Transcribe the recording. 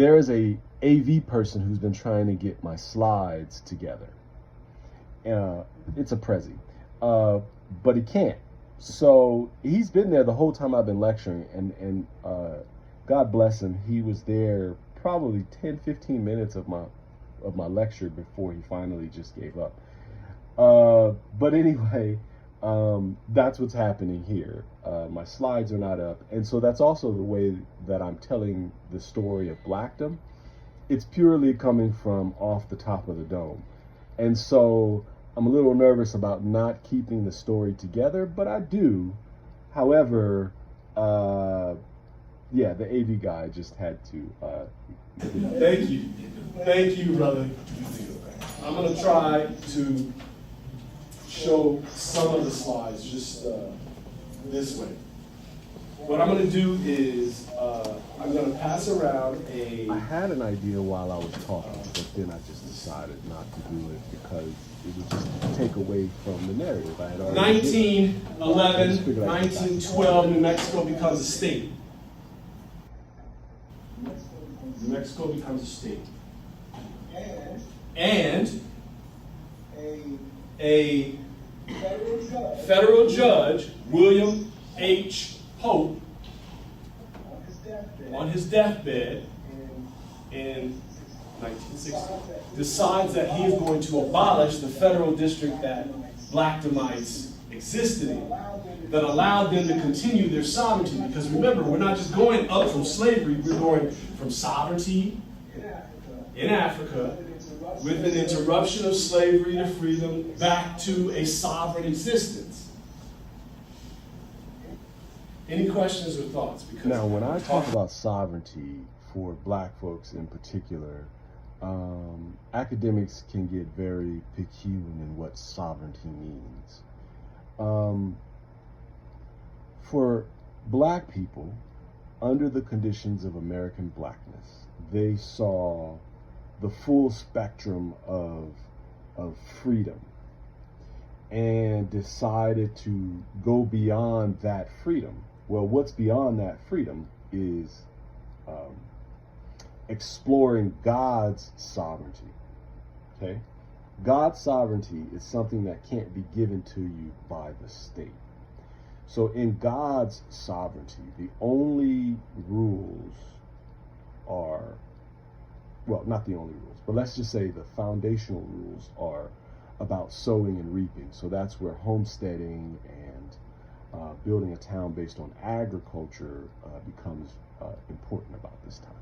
There is a AV person who's been trying to get my slides together. It's a Prezi, but he can't. So he's been there the whole time I've been lecturing, and God bless him, he was there probably 10-15 minutes of my lecture before he finally just gave up. But anyway, that's what's happening here. My slides are not up, and so that's also the way that I'm telling the story of Blackdom. It's purely coming from off the top of the dome, and so I'm a little nervous about not keeping the story together, but I do. However, yeah, the AV guy just had to. Thank you, brother. I'm gonna try to show some of the slides just this way. What I'm going to do is I'm going to pass around I had an idea while I was talking, but then I just decided not to do it because it would just take away from the narrative. I had already 1911, 1912, New Mexico becomes a state. New Mexico becomes a state. And a federal judge, William H. Pope, on his deathbed in 1960, decides that he is going to abolish the federal district that Blackdomites existed in, that allowed them to continue their sovereignty. Because remember, we're not just going up from slavery, we're going from sovereignty in Africa with an interruption of slavery to freedom back to a sovereign existence. Any questions or thoughts? Because now, when I talk about sovereignty for Black folks in particular, academics can get very peculiar in what sovereignty means. For Black people, under the conditions of American Blackness, they saw the full spectrum of freedom and decided to go beyond that freedom. Well, what's beyond that freedom is exploring God's sovereignty, okay? God's sovereignty is something that can't be given to you by the state. So in God's sovereignty, the only rules are, well, not the only rules, but let's just say the foundational rules are about sowing and reaping. So that's where homesteading and building a town based on agriculture becomes important about this time.